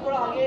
थोड़ा आगे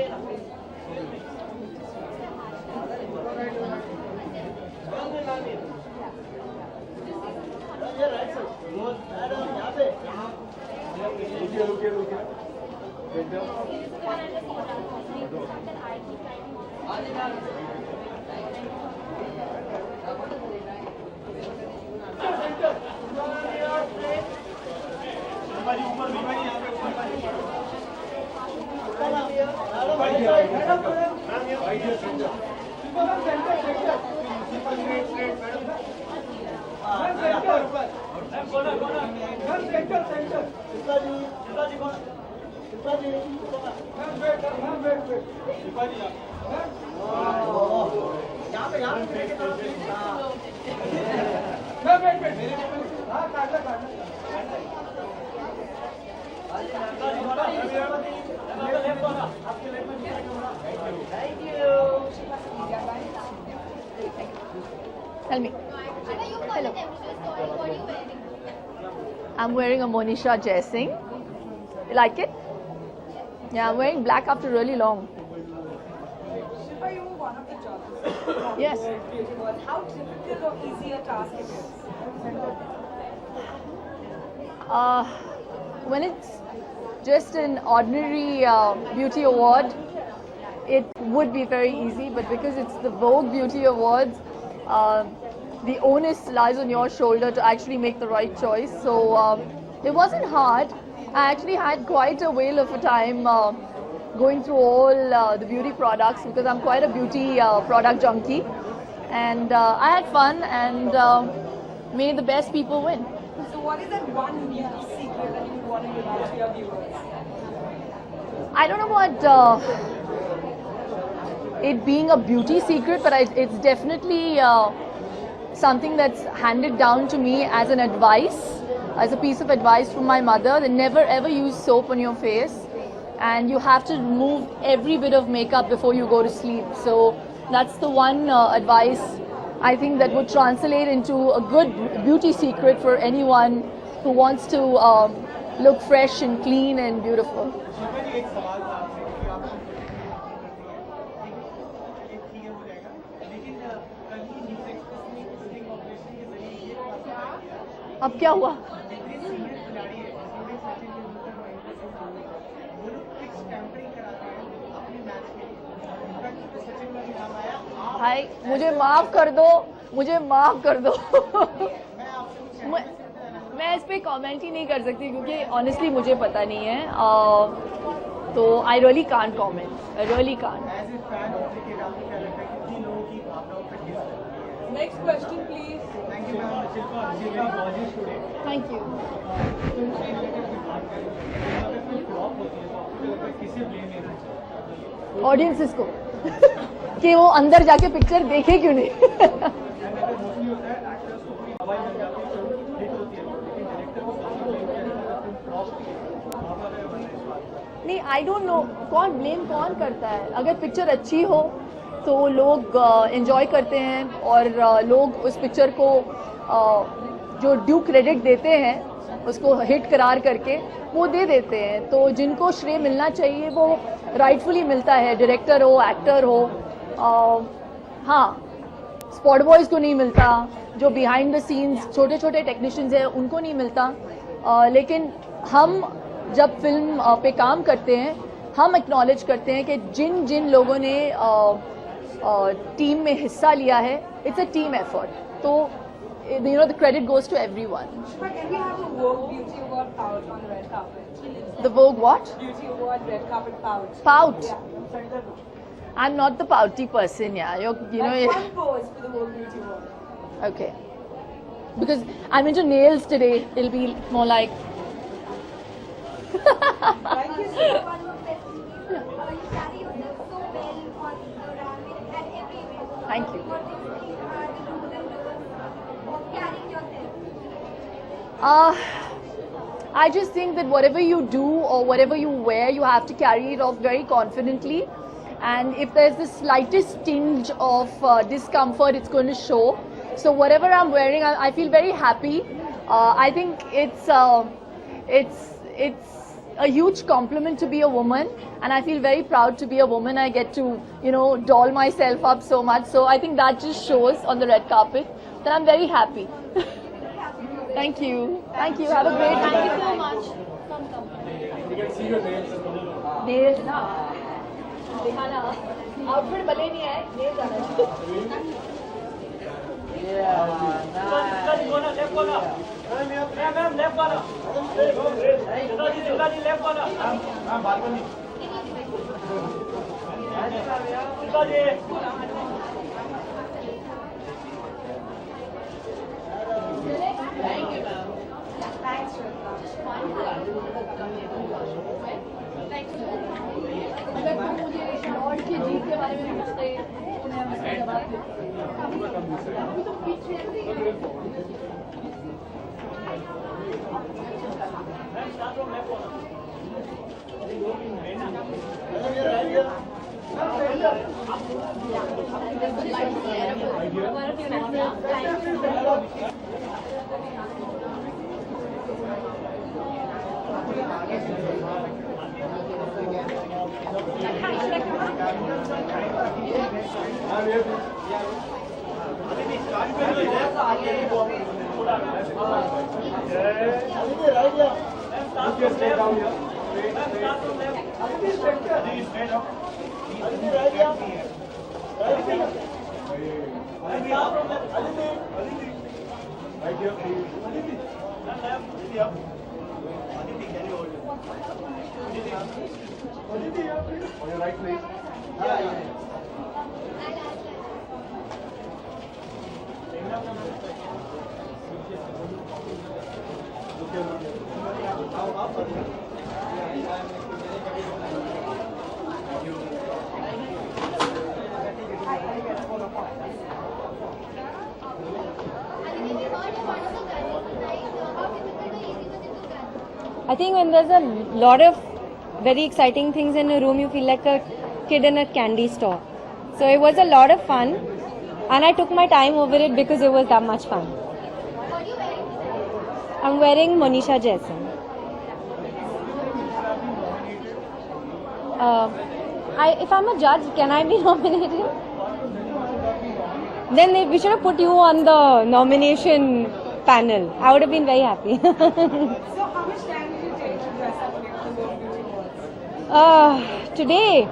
Tell me. Hello. I'm wearing a Monisha Jaising. You like it? Yeah, I'm wearing black after really long. Shilpa, you were one of the judges. Yes. How difficult or easy a task it is? When it's just an ordinary beauty award, it would be very easy, but because it's the Vogue Beauty Awards, the onus lies on your shoulder to actually make the right choice. So it wasn't hard. I actually had quite a whale of a time going through all the beauty products because I'm quite a beauty product junkie. And I had fun and made the best people win. So what is that one beauty secret that you would want to give out to your viewers? I don't know about it being a beauty secret, but it's definitely something that's handed down to me as an advice, as a piece of advice from my mother, that never ever use soap on your face, and you have to remove every bit of makeup before you go to sleep. So that's the one advice I think that would translate into a good beauty secret for anyone who wants to look fresh and clean and beautiful. अब क्या हुआ? भाई मुझे माफ कर दो, मुझे माफ कर दो। मैं इस पे कमेंट ही नहीं कर सकती क्योंकि ऑनेस्टली मुझे पता नहीं है, तो I really can't comment, I really can't. Next question, please. Thank you, ma'am. Shilpa, you are gorgeous today. Thank you. Film से रिलेटेड कोई बात करें, अगर फिल्म फ्लॉप होती है तो आपको लगता है किसे ब्लेम लेना चाहिए? ऑडियंसेस को कि वो अंदर जाके पिक्चर देखे क्यों नहीं। मोस्टली होता है एक्टर्स को पूरी हवाई मिल जाती है, फिल्म हिट होती है, लेकिन डायरेक्टर को काफी ब्लेम किया जाता है फिल्म फ्लॉप होती है। आप अगर बताएं इस बात को। नहीं, आई डोंट नो कौन ब्लेम कौन करता है। अगर पिक्चर अच्छी हो तो लोग एंजॉय करते हैं और लोग उस पिक्चर को जो ड्यू क्रेडिट देते हैं उसको हिट करार करके वो दे देते हैं। तो जिनको श्रेय मिलना चाहिए वो राइटफुली मिलता है, डायरेक्टर हो, एक्टर हो। हाँ, स्पॉट बॉयज़ को नहीं मिलता, जो बिहाइंड द सीन्स छोटे छोटे टेक्नीशियंस हैं उनको नहीं मिलता। लेकिन हम जब फिल्म पे काम करते हैं हम एक्नॉलेज करते हैं कि जिन जिन लोगों ने टीम में हिस्सा लिया है, इट्स अ टीम एफर्ट, तो you know the credit goes to everyone. But can we have a Vogue Beauty Award pout on the red carpet? The Vogue what? Beauty Award red carpet pout. Pout. Yeah. I'm not the pouty person, yeah. You know. Like one pose for the Vogue Beauty Award. Okay. Because I'm into nails today, it'll be more like. Thank you so much. One more question. You carry Thank you. I just think that whatever you do or whatever you wear, you have to carry it off very confidently. And if there's the slightest tinge of discomfort, it's going to show. So whatever I'm wearing, I feel very happy. I think it's a huge compliment to be a woman, and I feel very proud to be a woman. I get to, doll myself up so much. So I think that just shows on the red carpet that I'm very happy. Thank you. Thank you. Have a great day. Thank you so much. You can see your nails. Nails ना दिखाना outfit भले नहीं है nails आना अगर तुम मुझे Lord की जीत के बारे में पूछते तो मैं उसका जवाब देती अभी तो पीछे On your right, please. I think when there's a lot of very exciting things in a room, you feel like a kid in a candy store. So it was a lot of fun, and I took my time over it because it was that much fun. I'm wearing Monisha Jason. If I'm a judge, can I be nominated? Then we should have put you on the nomination panel. I would have been very happy. So how much time did you take to dress up for the Vogue beauty? Today,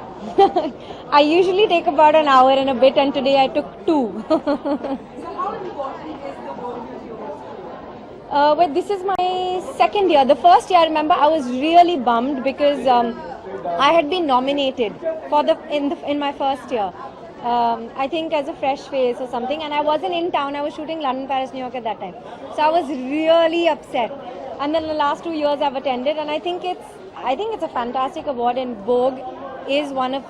I usually take about an hour and a bit, and today I took 2. So how important is the Vogue beauty awards? But this is my second year. The first year, I remember, I was really bummed because I had been nominated for in my first year. I think as a fresh face or something, and I wasn't in town. I was shooting London, Paris, New York at that time. So I was really upset. And then the last 2 years I've attended, and I think it's a fantastic award. And Vogue is one of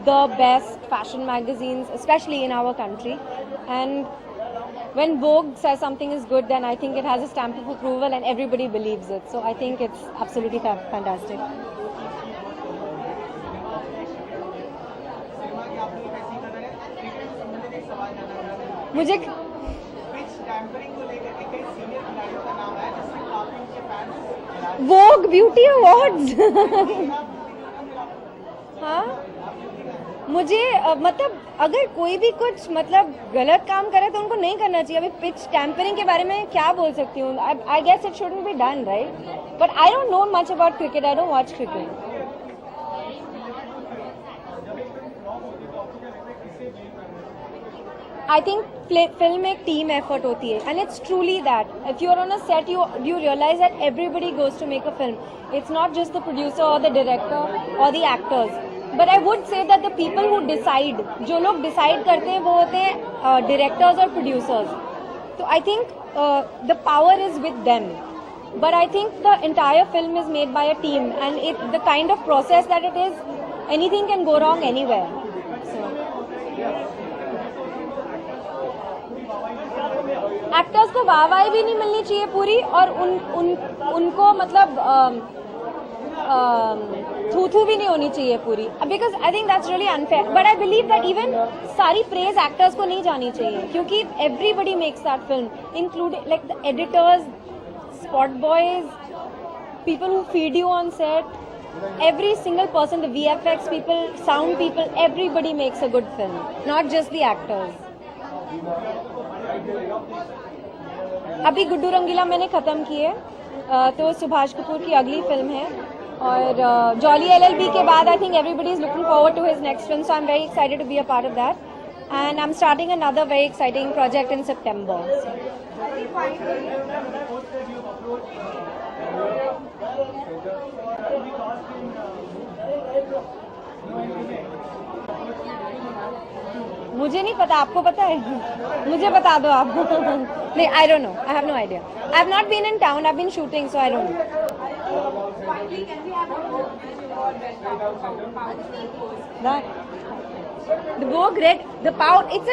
the best fashion magazines, especially in our country. And when Vogue says something is good, then I think it has a stamp of approval, and everybody believes it. So I think it's absolutely fantastic. मुझे Vogue Beauty Awards हाँ मुझे मतलब अगर कोई भी कुछ मतलब गलत काम करे तो उनको नहीं करना चाहिए. अभी पिच टैम्परिंग के बारे में क्या बोल सकती हूँ. I guess it shouldn't be done, right? But I don't know much about cricket. I don't watch cricket. I think film एक team effort होती है, and it's truly that. If you're on a set, you realize that everybody goes to make a film. It's not just the producer or the director or the actors. But I would say that the people who decide, जो लोग decide करते हैं वो होते हैं directors or producers. So I think the power is with them. But I think the entire film is made by a team, and the kind of process that it is, anything can go wrong anywhere. So. Actors को वाहवाही भी नहीं मिलनी चाहिए पूरी, और उनको मतलब थू भी नहीं होनी चाहिए पूरी, because I think that's really unfair. But I believe that even सारी प्रेज एक्टर्स को नहीं जानी चाहिए, क्योंकि everybody makes that film, including like the editors, spot boys, people who feed you on set, every single person, the VFX people, sound people, everybody makes a good film, not just the actors. अभी गुड्डू रंगीला मैंने ख़त्म की है, तो सुभाष कपूर की अगली film है, और जॉली LLB के बाद I think everybody is looking forward to his next film, so I'm very excited to be a part of that, and I'm starting another very exciting project in September. मुझे नहीं पता, आपको पता है? मुझे बता दो आप. नहीं, I don't know. I have no idea. I have not been in town. I've been shooting, so I don't know. The Vogue Red, the pout. It's a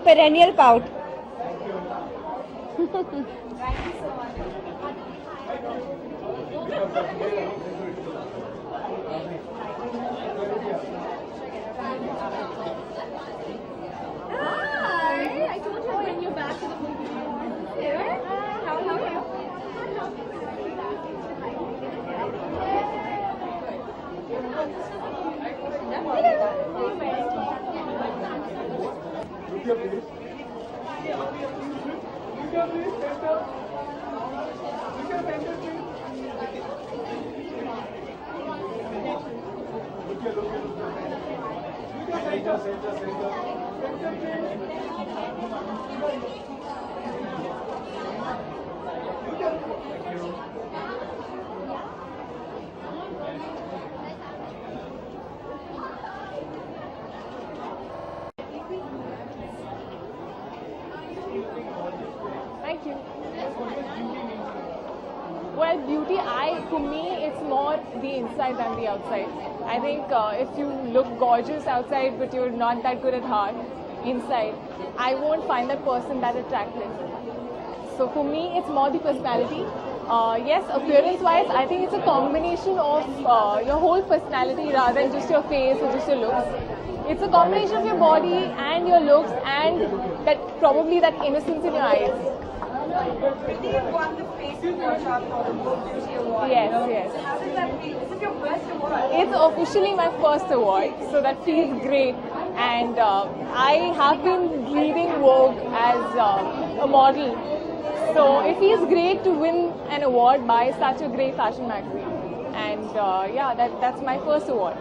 perennial pout. I told you I'll bring you back to the movie. Here? How? Thank you. Well, beauty, for me, it's more the inside than the outside. I think if you look gorgeous outside but you're not that good at heart, inside, I won't find that person that attractive. So for me, it's more the personality. Yes, appearance-wise, I think it's a combination of your whole personality rather than just your face or just your looks. It's a combination of your body and your looks and probably that innocence in your eyes. You won the Face Award for the Vogue Beauty Award. Yes. So how does that feel? Is it your first award? It's officially my first award, so that feels great. And I have been leading Vogue as a model, so it feels great to win an award by such a great fashion magazine. And yeah, that's my first award.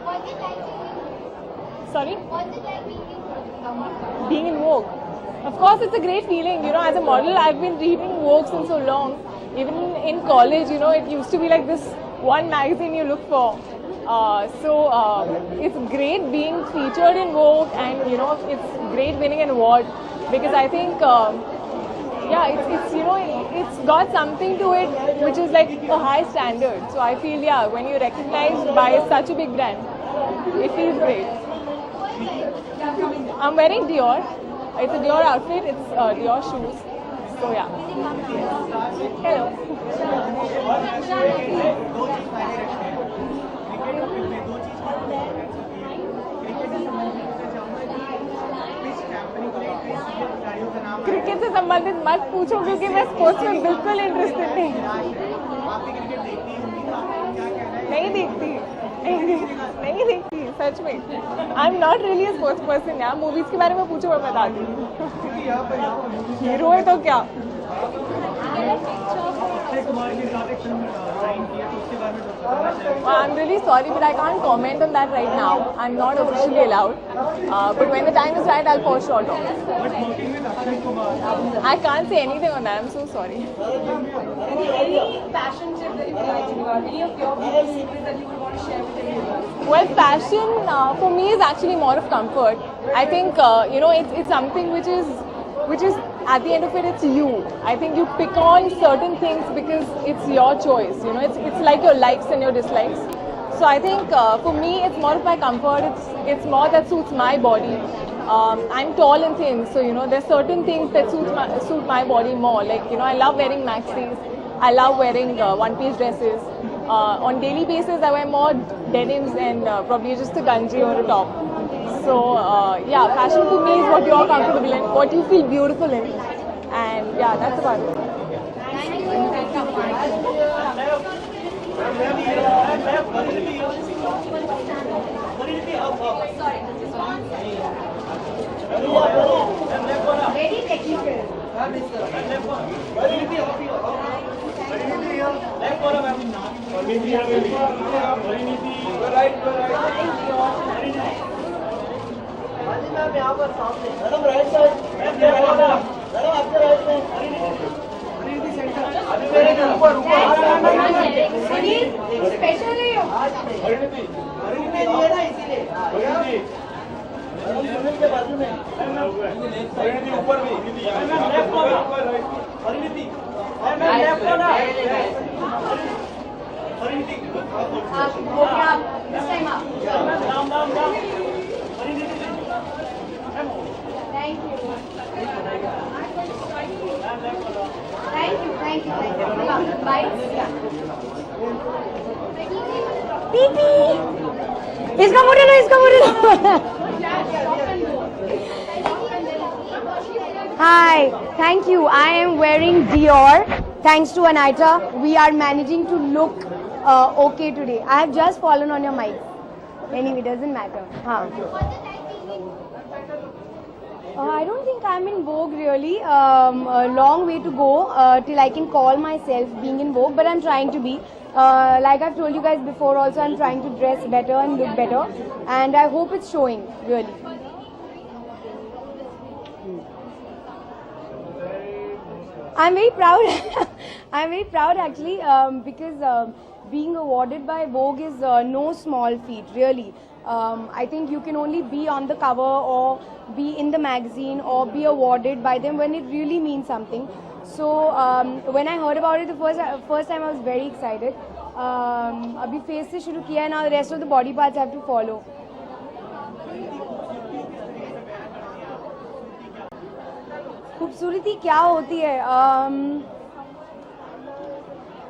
Was it like Sorry? being Being in Vogue. Of course, it's a great feeling. As a model, I've been reading Vogue since so long. Even in college, it used to be like this one magazine you look for. So it's great being featured in Vogue, and it's great winning an award, because I think it's got something to it which is like a high standard. So I feel when you're recognized by such a big brand, it feels great. I'm wearing Dior. It's a Dior outfit. It's Dior shoes. So yeah. Hello. Cricket से संबंधित मत पूछो, क्योंकि मैं sports में बिल्कुल interested नहीं देखती सच में. I am not really sports person. यार मूवीज के बारे में पूछो, मैं बता दूँ. हीरो है तो क्या. I'm really sorry, but I can't comment on that right now. I'm not officially allowed. But when the time is right, I'll for sure talk. I can't say anything on that. I'm so sorry. Any fashion tip that you would like to give out? Any of your beauty secrets that you would want to share with everyone? Well, fashion for me is actually more of comfort. I think it's something which is at the end of it, it's you. I think you pick on certain things because it's your choice. It's like your likes and your dislikes. So I think for me, it's more of my comfort. It's more that suits my body. I'm tall and thin, so you know there's certain things that suit my body more. Like you know, I love wearing maxis. I love wearing one-piece dresses. On daily basis, I wear more denims and probably just a ganji or a top. So yeah, fashion to me is what you're comfortable in, what you feel beautiful in, and yeah, that's about it. Very technical. Thank you. Bye. इसका मोटे लो, इसका मोटे लो. Hi, thank you. I am wearing Dior. Thanks to Anita, we are managing to look okay today. I have just fallen on your mic. Anyway, doesn't matter. I don't think I'm in vogue really. A long way to go till I can call myself being in vogue, but I'm trying to be. Like I've told you guys before also, I'm trying to dress better and look better, and I hope it's showing really. I'm very proud. I'm very proud actually because being awarded by Vogue is no small feat really. I think you can only be on the cover or be in the magazine or be awarded by them when it really means something. So when I heard about it the first time, I was very excited. Abhi face se shuru kiya, now the rest of the body parts have to follow. खूबसूरती क्या होती है?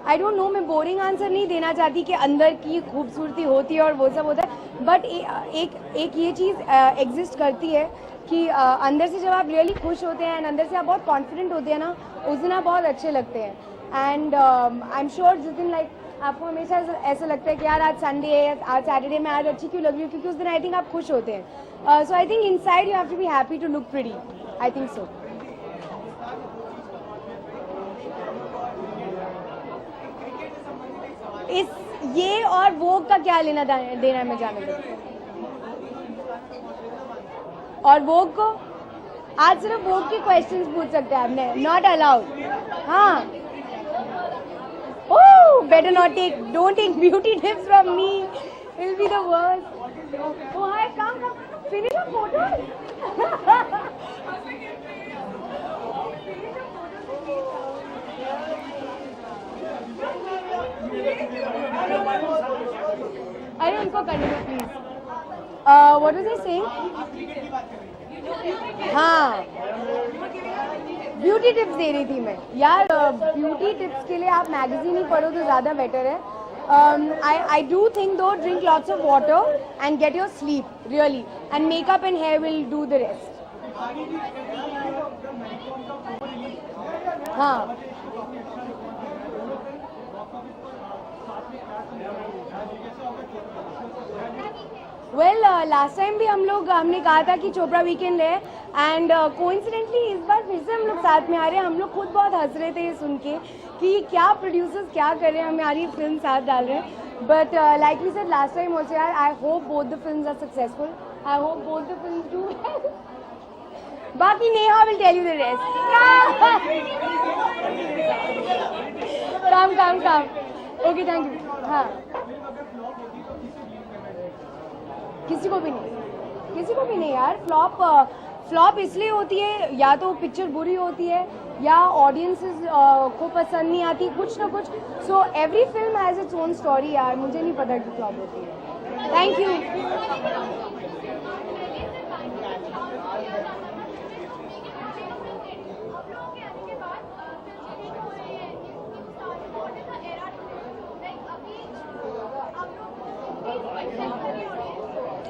I don't know, मैं boring answer नहीं देना चाहती कि अंदर की खूबसूरती होती है और वो सब होता है, बट एक ये चीज़ एग्जिस्ट करती है कि अंदर से जब आप रियली खुश होते हैं, अंदर से आप बहुत कॉन्फिडेंट होते हैं ना, उस दिन आप बहुत अच्छे लगते हैं. एंड आई एम श्योर जिस दिन लाइक आपको हमेशा ऐसा लगता है कि यार आज संडे है, आज सैटरडे में आज अच्छी क्यों लग रही हूँ, क्योंकि उस दिन आई थिंक आप खुश होते हैं. So I think inside you have to be happy to look pretty. I think so. इस ये और वोग का क्या लेना देना है, मैं जाने दो. और वोग को आज सिर्फ वोग के क्वेश्चंस पूछ सकते हैं आपने, नॉट अलाउड. हाँ, oh better not take, don't take beauty tips from me, it will be the worst. Oh hi, come finish a photo. अरे उनको करने दो please. What was I saying? हाँ, ब्यूटी टिप्स दे रही थी मैं यार. ब्यूटी टिप्स के लिए आप मैगजीन ही पढ़ो तो ज़्यादा बेटर है. I do think though, drink lots of water and get your sleep really, and makeup and hair will do the rest. हाँ, वेल लास्ट टाइम भी हमने कहा था कि चोपड़ा वीकेंड है, एंड कोइंसिडेंटली इस बार फिर से हम लोग साथ में आ रहे हैं. हम लोग खुद बहुत हंस रहे थे ये सुन के कि क्या प्रोड्यूसर्स क्या कर रहे हैं, हमारी फिल्म साथ डाल रहे हैं. But like we said last time also यार, I hope both the films are successful. I hope both the films do well. बाकी Neha will tell you the rest. काम ओके, थैंक यू. हाँ, किसी को भी नहीं यार. फ्लॉप इसलिए होती है या तो पिक्चर बुरी होती है या ऑडियंसेस को पसंद नहीं आती, कुछ ना कुछ. So every film has its own story यार. मुझे नहीं पता कि फ्लॉप होती है. Thank you.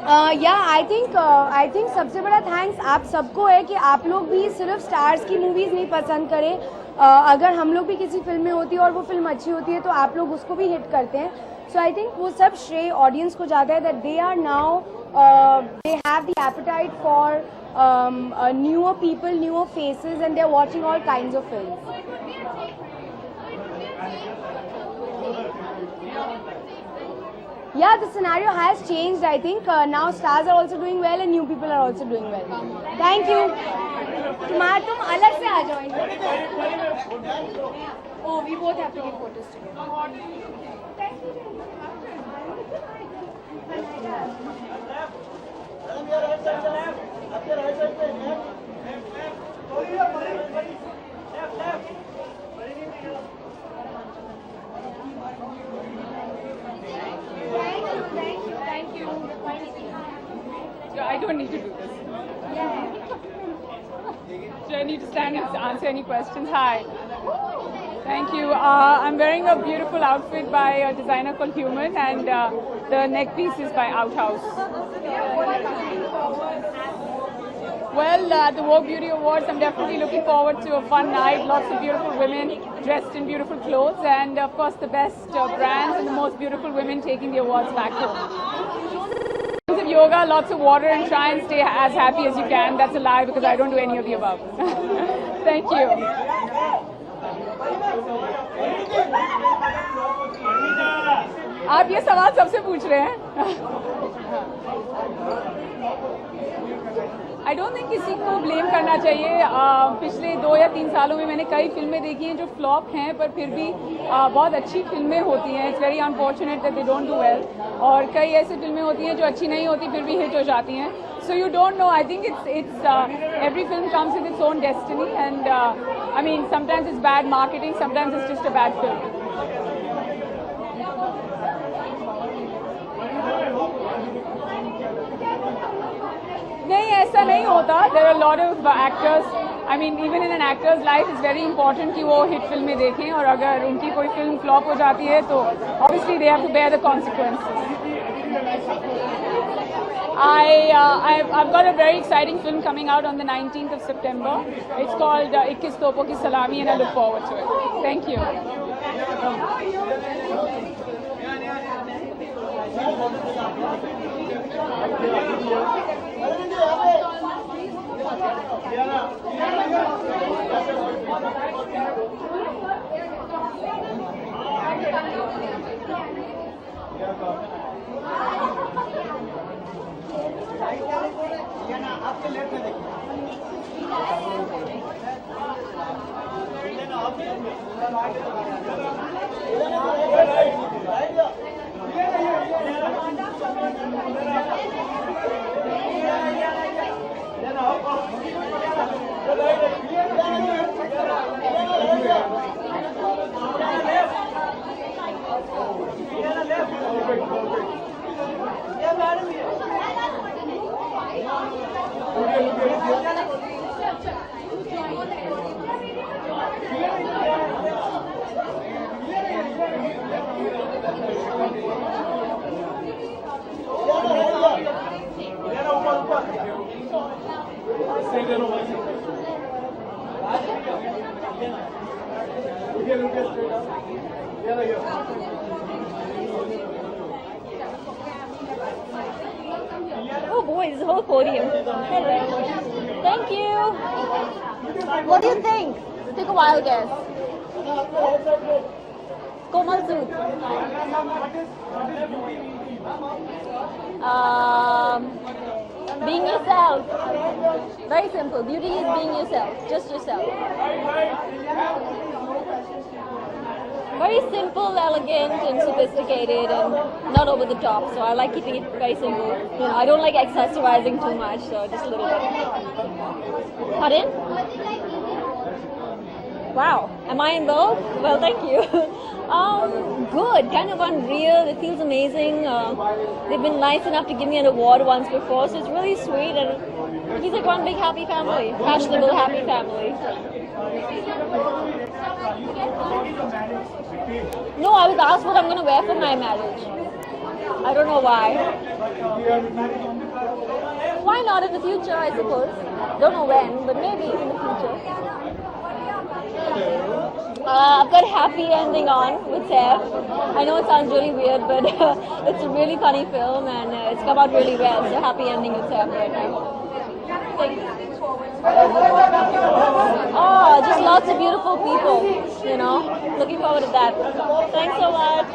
या आई थिंक सबसे बड़ा थैंक्स आप सबको है कि आप लोग भी सिर्फ स्टार्स की मूवीज़ नहीं पसंद करें. अगर हम लोग भी किसी फिल्म में होती है और वो फिल्म अच्छी होती है तो आप लोग उसको भी हिट करते हैं. सो आई थिंक वो सब श्रेय ऑडियंस को जाता है that they are now they have the appetite for newer people, newer faces, and they're watching all kinds of films. Yeah, the scenario has changed. I think now stars are also doing well and new people are also doing well. Thank you. तुम अलग से आ जाओ. Oh, we both have to get photos together. Thank you. I don't need to do this. Do I need to stand and answer any questions? Hi. Thank you. I'm wearing a beautiful outfit by a designer called Human, and the neck piece is by Outhouse. Well, at the Vogue Beauty Awards, I'm definitely looking forward to a fun night. Lots of beautiful women dressed in beautiful clothes, and of course the best brands and the most beautiful women taking the awards back home. Lots of yoga, lots of water, and try and stay as happy as you can. That's a lie because I don't do any of the above. Thank you. आप ये सवाल सबसे पूछ रहे हैं. I don't think किसी को blame करना चाहिए. पिछले 2 या 3 सालों में मैंने कई फिल्में देखी हैं जो फ्लॉप हैं पर फिर भी बहुत अच्छी फिल्में होती हैं. It's very unfortunate that they don't do well. और कई ऐसी फिल्में होती हैं जो अच्छी नहीं होती फिर भी हिट हो जाती हैं. So you don't know. I think it's every film comes with its own destiny, and I mean sometimes it's bad marketing, sometimes it's just a bad film. नहीं, ऐसा नहीं होता. There are a lot of actors. I mean, even in an actor's life, it's very important कि वो hit फिल्में देखें, और अगर उनकी कोई फिल्म फ्लॉप हो जाती है तो obviously they have to bear the consequences. I've got a very exciting film coming out on the 19th of September. It's called 21 Topon Ki Salami, and I look forward to it. Thank you. Oh boy, this whole podium. Hello. Thank you. What do you think? Take a wild guess. Komal Sood. Being yourself. Very simple. Beauty is being yourself. Just yourself. Very simple, elegant, and sophisticated, and not over the top. So I like keeping it very simple. You know, I don't like accessorizing too much, so just a little bit. Pardon? Wow. Am I in Vogue? Well, thank you. Good. Kind of unreal. It feels amazing. They've been nice enough to give me an award once before, so it's really sweet, and it feels like one big happy family. Fashionable, happy family. No, I was asked what I'm going to wear for my marriage. I don't know why. Why not in the future, I suppose. Don't know when, but maybe in the future. I've got happy ending on with Saif. I know it sounds really weird, but it's a really funny film and it's come out really well. So happy ending with Saif right now. Oh, just lots of beautiful people, you know. Looking forward to that. Thanks so much.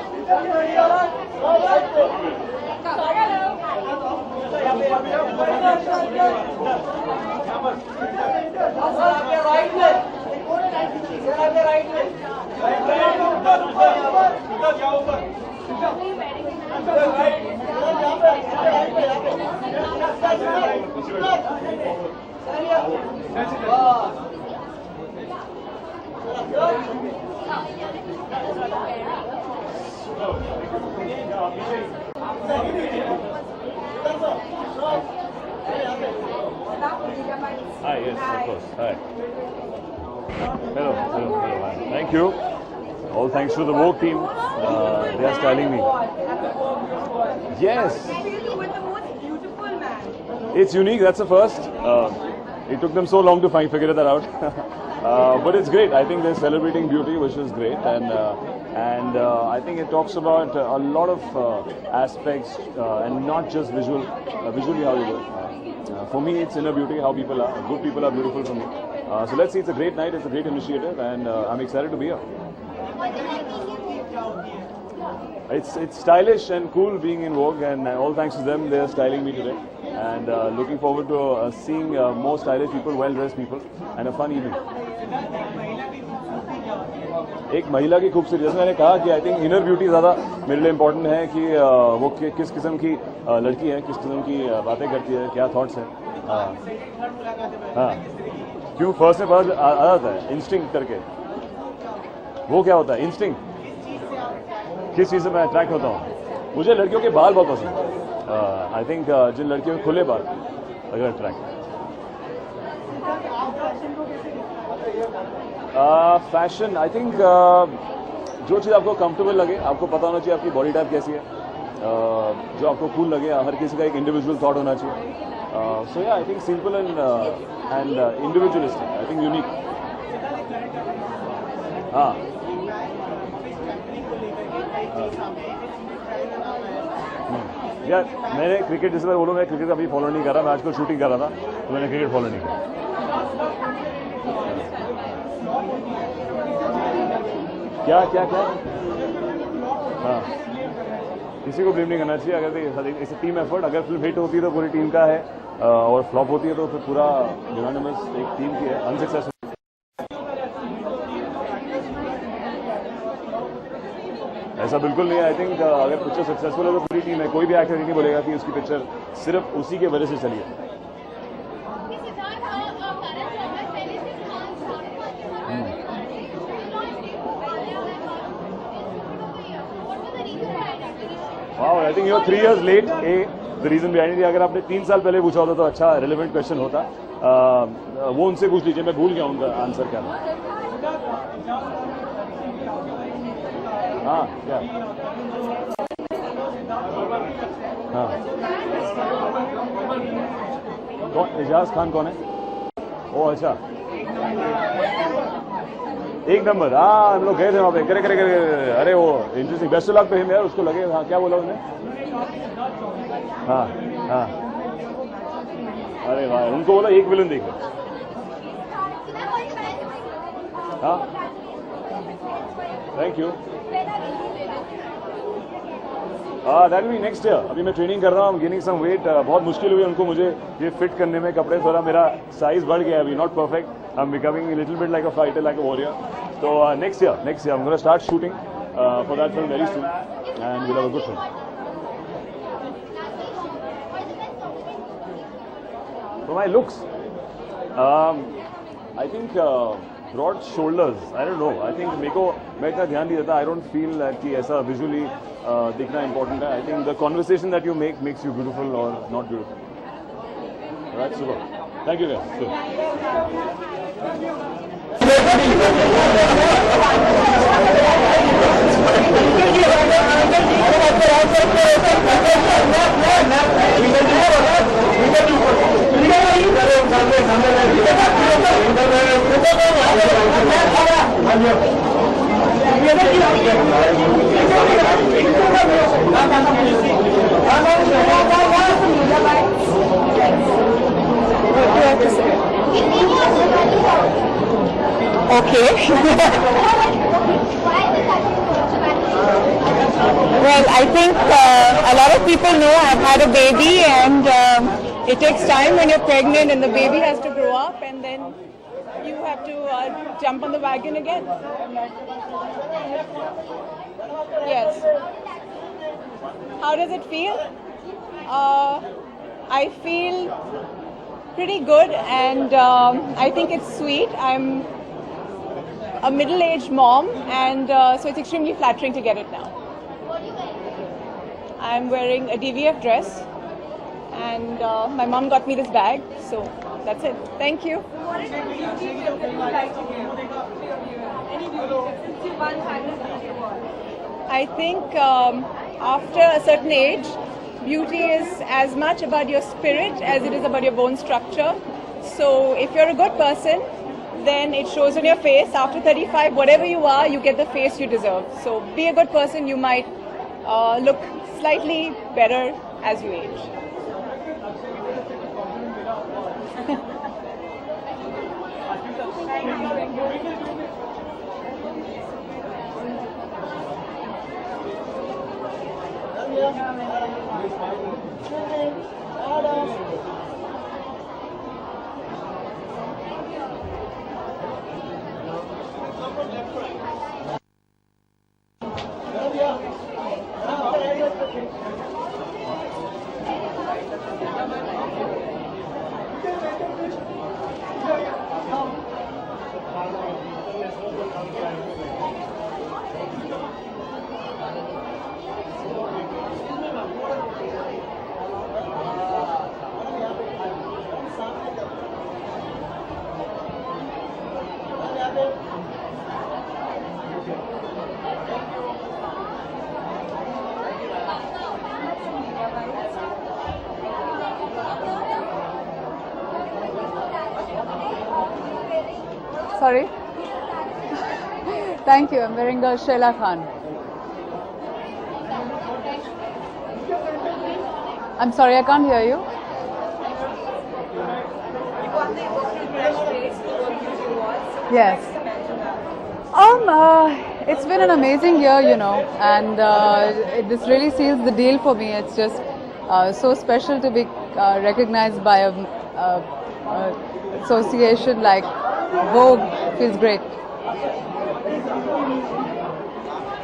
Hi, yes, of course. Hi. Hello. Hi. Thank you. All thanks to the Vogue team. They are styling me. Yes. It's unique. That's the first. It took them so long to figure that out. But it's great. I think they're celebrating beauty, which is great, and I think it talks about a lot of aspects and not just visually how you do it. For me, it's inner beauty, how people are. Good people are beautiful for me. So let's see. It's a great night. It's a great initiative, and I'm excited to be here. It's stylish and cool being in Vogue, and all thanks to them, they're styling me today. And looking forward to seeing more stylish people, well-dressed people, and a fun evening. एक महिला की खूबसूरती, जैसे मैंने कहा कि I think inner beauty ज़्यादा मेरे लिए इम्पोर्टेंट है कि वो किस किस्म की लड़की है, किस किस्म की बातें करती है, क्या थॉट्स हैं. हाँ, क्यों फर्स्ट में पता आ जाता है इंस्टिंक्ट करके. वो क्या होता है इंस्टिंक्ट? किस चीज़ से मैं अट्रैक्ट होता हूँ? मुझे लड़कियों के बाल बहुत पसंद है. आई थिंक जिन लड़कियों के खुले बाल अगर अट्रैक्ट. फैशन आई थिंक जो चीज़ आपको कंफर्टेबल लगे, आपको पता होना चाहिए आपकी बॉडी टाइप कैसी है, जो आपको कूल लगे. हर किसी का एक इंडिविजुअल थॉट होना चाहिए. सो या I think simple and individualistic, I think unique. हाँ, यार मैंने क्रिकेट जिस बार बोलूँ, मैं क्रिकेट अभी फॉलो नहीं कर रहा. मैं आजकल शूटिंग कर रहा था तो मैंने क्रिकेट फॉलो नहीं किया. क्या क्या क्या? हाँ, किसी को ब्लेम नहीं करना चाहिए. अगर इसे टीम एफर्ट, अगर फिल्म हिट होती है तो पूरी टीम का है, और फ्लॉप होती है तो फिर पूरा यूनानिमस एक टीम की है. अनसक्सेसफुल ऐसा बिल्कुल नहीं है. आई थिंक अगर पिक्चर सक्सेसफुल है तो पूरी टीम है. कोई भी एक्टर नहीं बोलेगा कि उसकी पिक्चर सिर्फ उसी के वजह से चली है. Wow, I think you are 3 years late. The reason behind it, अगर आपने 3 साल पहले पूछा होता तो अच्छा रिलेवेंट क्वेश्चन होता. वो उनसे पूछ लीजिए, मैं भूल गया उनका आंसर क्या था. हाँ क्या? हाँ, कौन? एजाज खान कौन है? ओ अच्छा, एक नंबर. हाँ, हम लोग गए थे वहाँ पे. करे करे करे. अरे वो interesting. Best luck pay him यार. उसको लगे. हाँ, क्या बोला उन्होंने? हाँ हाँ. अरे वाह, उनको बोला एक विलन देखो. हाँ, thank you. That will be next year. अभी मैं ट्रेनिंग कर रहा हूँ. Gaining some weight. बहुत मुश्किल हुई उनको मुझे ये फिट करने में कपड़े. थोड़ा मेरा साइज बढ़ गया अभी. Not perfect. I am becoming little bit like a fighter, like a warrior. So next year I'm going to start shooting for that film very soon, and we'll have a good film. For my looks, I think broad shoulders. I don't know. I think मेरे को मैं इतना ध्यान नहीं देता. I don't feel कि ऐसा visually दिखना important है. I think the conversation that you make makes you beautiful or not beautiful. Alright, super. Thank you guys. Good. Okay. Well, I think a lot of people know I've had a baby, and it takes time when you're pregnant and the baby has to grow up, and then you have to jump on the wagon again. Yes. How does it feel? I feel pretty good, and I think it's sweet. I'm a middle-aged mom, and so it's extremely flattering to get it now. I'm wearing a DVF dress, and my mom got me this bag, so that's it. Thank you. What is the beauty tip that you would like to give to your viewers? Any beauty tip since you won Fabulous Beauty Award? I think after a certain age, beauty is as much about your spirit as it is about your bone structure. So if you're a good person, then it shows on your face. After 35, whatever you are, you get the face you deserve. So be a good person, you might look slightly better as you age. Sorry? Thank you. I'm wearing a Sheila Khan. I'm sorry, I can't hear you. You won the award Fresh Face for World Beauty Awards. Yes. It's been an amazing year, you know, and this really seals the deal for me. It's just so special to be recognized by a association like Vogue. Feels great.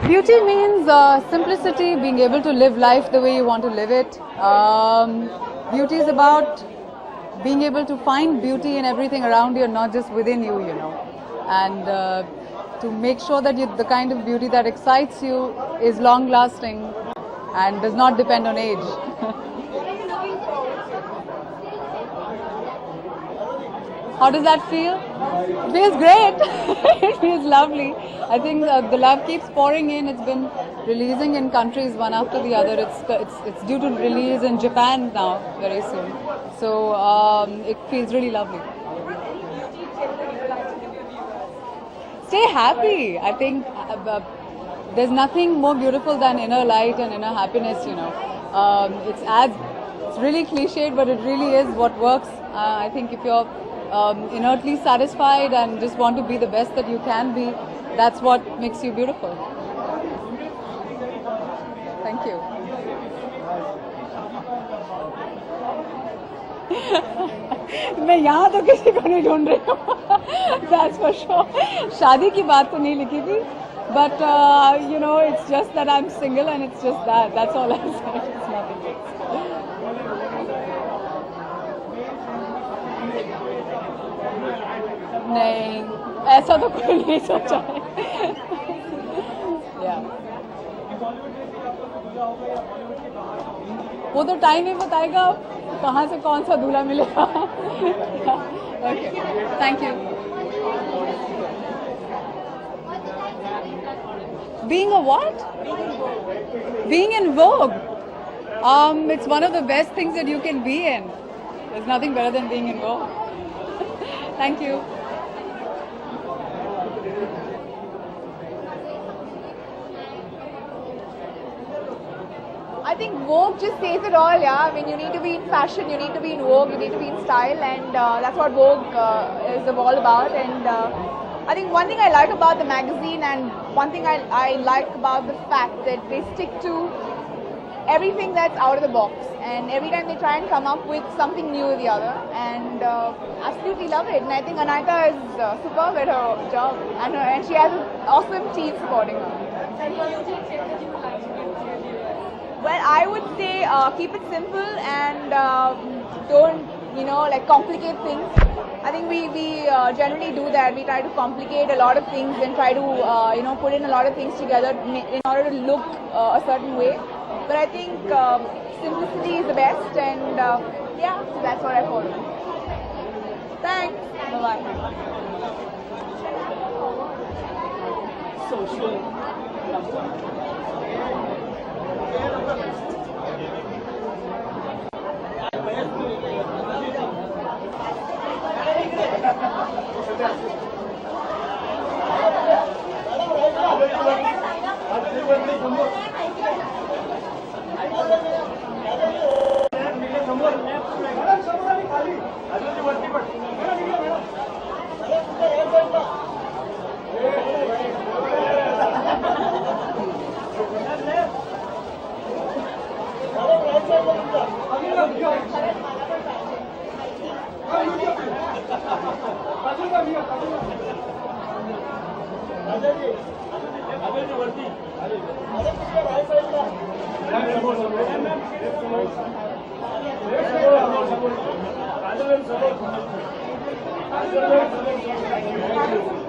Beauty means simplicity, being able to live life the way you want to live it. Beauty is about being able to find beauty in everything around you and not just within you, you know. And to make sure that the kind of beauty that excites you is long lasting and does not depend on age. How does that feel? It feels great. It feels lovely. I think the love keeps pouring in. It's been releasing in countries one after the other. It's due to release in Japan now very soon. So it feels really lovely. Stay happy. I think there's nothing more beautiful than inner light and inner happiness, you know. It's really cliched, but it really is what works. I think if you're inertly satisfied and just want to be the best that you can be, that's what makes you beautiful. Thank you. मैं यहाँ तो किसी को नहीं ढूंढ रही हूँ. That's for sure. शादी की बात तो नहीं लिखी थी, but you know, it's just that I'm single and it's just that. That's all I said. It's nothing else. नहीं, ऐसा तो कोई नहीं सोचा है. वो तो टाइम ही बताएगा कहाँ से कौन सा दूल्हा मिलेगा. Thank you. Being a what? Being in Vogue. It's one of the best things that you can be in. There's nothing better than being in Vogue. Thank you. I think Vogue just says it all, yeah. I mean, you need to be in fashion, you need to be in Vogue, you need to be in style, and that's what Vogue is all about. And I think one thing I like about the magazine, and one thing I like about the fact that they stick to everything that's out of the box, and every time they try and come up with something new or the other, and absolutely love it. And I think Anaita is superb at her job, and she has an awesome team supporting her. Well, I would say keep it simple and don't, like complicate things. I think we generally do that. We try to complicate a lot of things and try to, put in a lot of things together in order to look a certain way. But I think simplicity is the best, and yeah, so that's what I follow. Thanks. Bye-bye.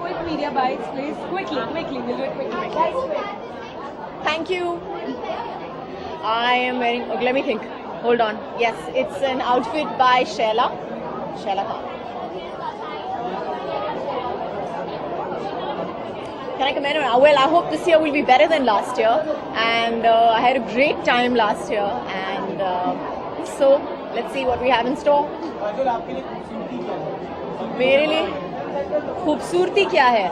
Quick media bites, please. Quickly. We'll do it quickly. Thank you. I am wearing, okay, let me think. Hold on. Yes, it's an outfit by Sheila Khan. Can I comment on it? Well, I hope this year will be better than last year. And I had a great time last year. And so, let's see what we have in store. मेरे लिए खूबसूरती क्या है?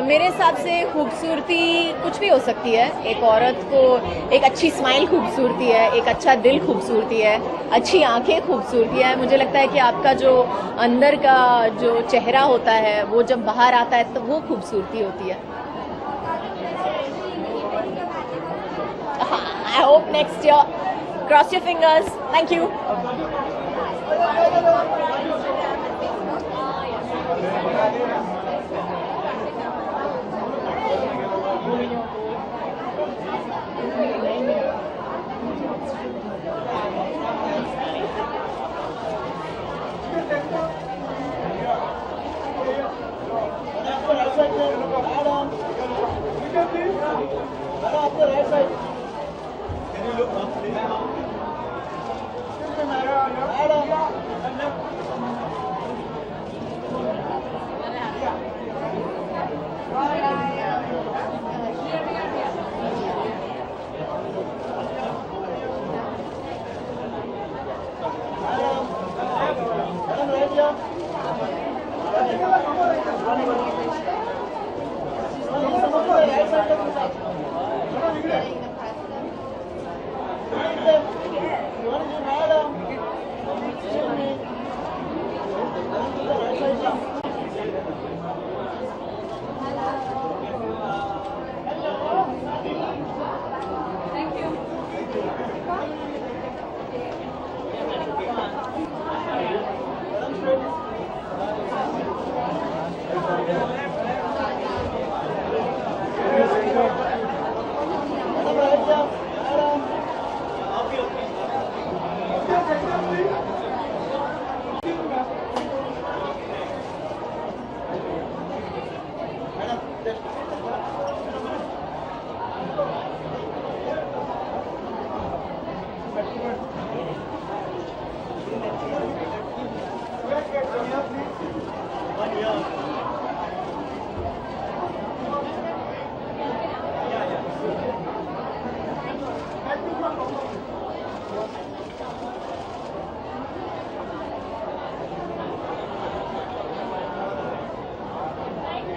मेरे हिसाब से खूबसूरती कुछ भी हो सकती है. एक औरत को एक अच्छी स्माइल खूबसूरती है, एक अच्छा दिल खूबसूरती है, अच्छी आंखें खूबसूरती है. मुझे लगता है कि आपका जो अंदर का जो चेहरा होता है वो जब बाहर आता है तो वो खूबसूरती होती है. I hope next year. Cross your fingers. Thank you.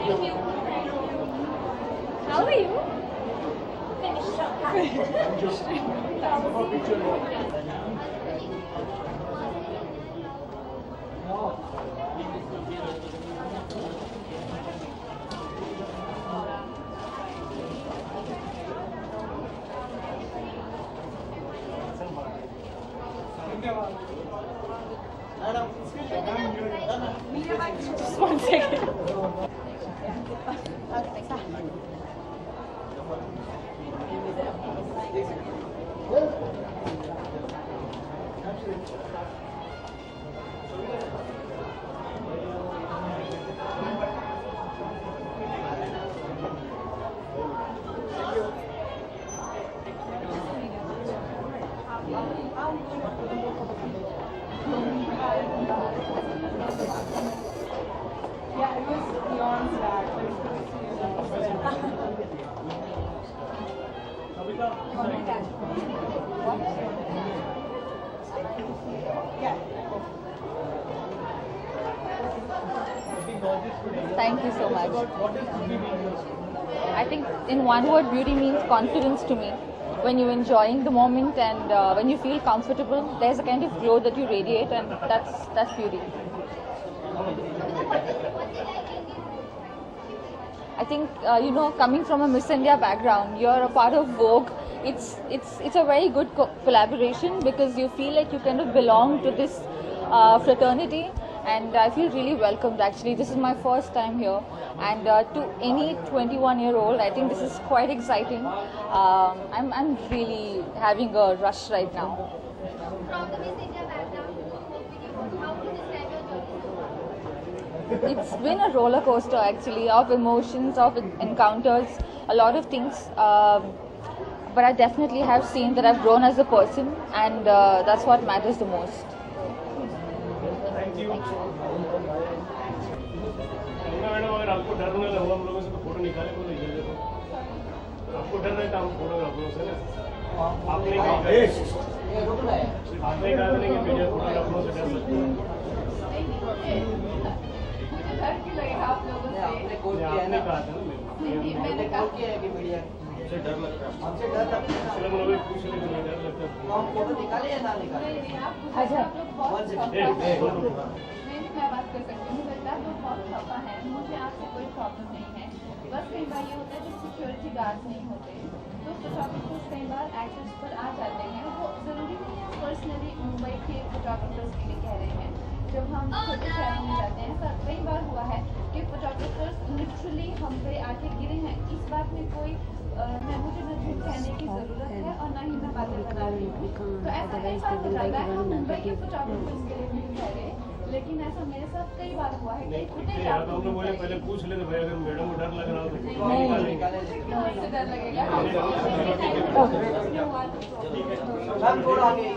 How are you? Just 1 second. Yeah, it was eons back. Thank you so much. I think in one word, beauty means confidence to me. When you're enjoying the moment and when you feel comfortable, there's a kind of glow that you radiate, and that's beauty. I think coming from a Miss India background, you're a part of Vogue. It's a very good collaboration because you feel like you kind of belong to this fraternity, and I feel really welcomed. Actually, this is my first time here, and to any 21-year-old, I think this is quite exciting. I'm really having a rush right now. From the Miss India background, how would you describe your journey? It's been a roller coaster actually, of emotions, of encounters, a lot of things. But I definitely have seen that I've grown as a person, and that's what matters the most. Thank you. Madam अगर आपको डर ना लगे हम लोगों से तो photo निकाले को नहीं दे दो आपको डर नहीं तो हम फोटोग्राफरों से ना आपने कहा नहीं कि मीडिया फोटोग्राफरों से डर सकते हैं डर क्यों लगेगा आप लोगों से? आपने कहा था ना मैंने कहा कि मीडिया से डर लगता है हमसे डर लगता है इसलिए हम लोग पूछ रहे थे डर लगता है हम फोटो निकाले या ना निकाले अच्छा मैं बात कर सकती हूँ लगता है वो बहुत खफा है मुझे आपसे कोई प्रॉब्लम नहीं है बस कई बार ये होता है जब सिक्योरिटी गार्ड नहीं होते तो फोटोग्राफर्स कई बार एक्टर्स पर आ जाते हैं वो ज़रूरी नहीं है पर्सनली मुंबई के फोटोग्राफर्स के लिए कह रहे हैं जब हम छोटे शहरों में जाते हैं ऐसा कई बार हुआ है कि फोटोग्राफर्स लिटरली हम पे आके गिरे हैं इस बात में कोई मुझे न झूठ कहने की ज़रूरत है और ना ही मैं बातें बना रही हूँ तो ऐसा कई बार हो जाता है हम मुंबई के फोटोग्राफर्स के लिए नहीं कह रहे लेकिन ऐसा मेरे साथ कई बार हुआ है कई छोटे हम लोग मुझे पहले पूछ लेते भाई अगर मैडम को डर लग रहा हो तो से डर लगेगा मैम थोड़ा आगे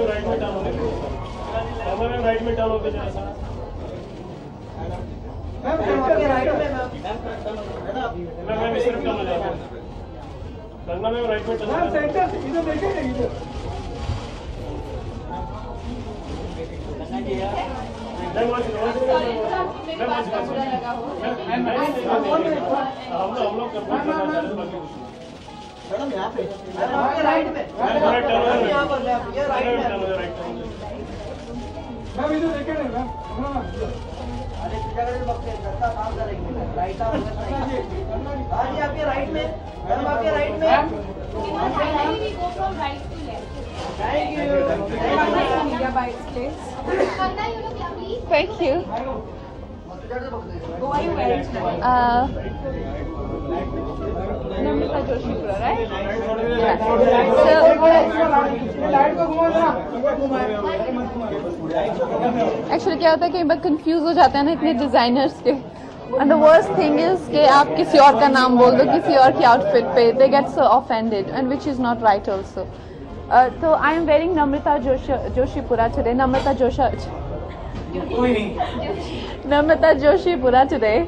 राइट में डालोगे राइट में डालोगे जरा सा मैम राइट में मैं सिर्फ डालना चाहता हूँ करना में राइट में डालना सेंटर इधर देखिए इधर हम लोग मैडम यहाँ पे राइट में यहाँ पर राइट मैम इधर देखे नहीं मैम अरे तुझ्याकडे बघते घरचा काम करेंगे राइट आप जी आपके राइट में मैडम आपके राइट में finally we go from right to left thank you media bites please Kanna you look lovely Thank you. who are you wearing today Namrata Joshipura, right? Actually क्या होता है कई बार confuse हो जाते हैं ना इतने डिजाइनर्स के and the worst thing is कि आप किसी और का नाम बोल दो किसी और की आउटफिट पे they get so offended and which is not right also तो I am wearing Namrata Joshipura today. Namrata कोई नहीं। Namrata Joshipura today.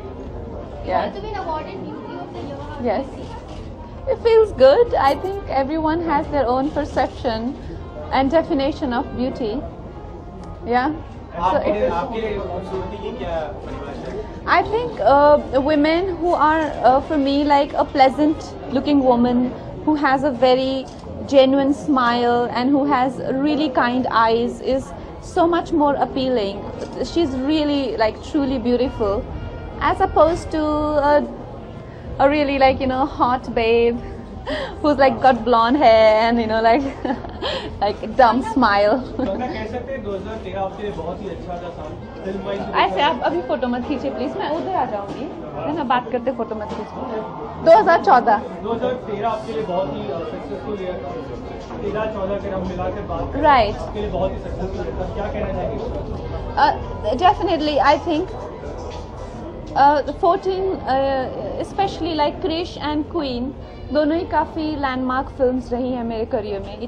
Yeah. Also been awarded Beauty of the Year. Yes. It feels good. I think everyone has their own perception and definition of beauty. Yeah. So आपके लिए खूबसूरती की क्या परिभाषा है? I think women who are for me like a pleasant looking woman who has a very genuine smile and who has really kind eyes is so much more appealing. She's really like truly beautiful as opposed to a really like hot babe who's like got blonde hair and like a dumb smile. Ganga कह सकते हैं 2013 आपके लिए बहुत ही अच्छा था साल film wise. ऐसे आप अभी फोटो मत खींचे प्लीज, मैं उधर आ जाऊंगी है ना, बात करते फोटो मत खींचे। 2014 2013 आपके लिए बहुत ही सक्सेसफुल ईयर था। 13-14 के हम मिला के बात करें, Right. आपके लिए बहुत ही सक्सेसफुल ईयर था। क्या कहना चाहेंगे? Definitely I think 14 especially like Krish and Queen दोनों ही काफ़ी लैंडमार्क फिल्म्स रही हैं मेरे करियर में।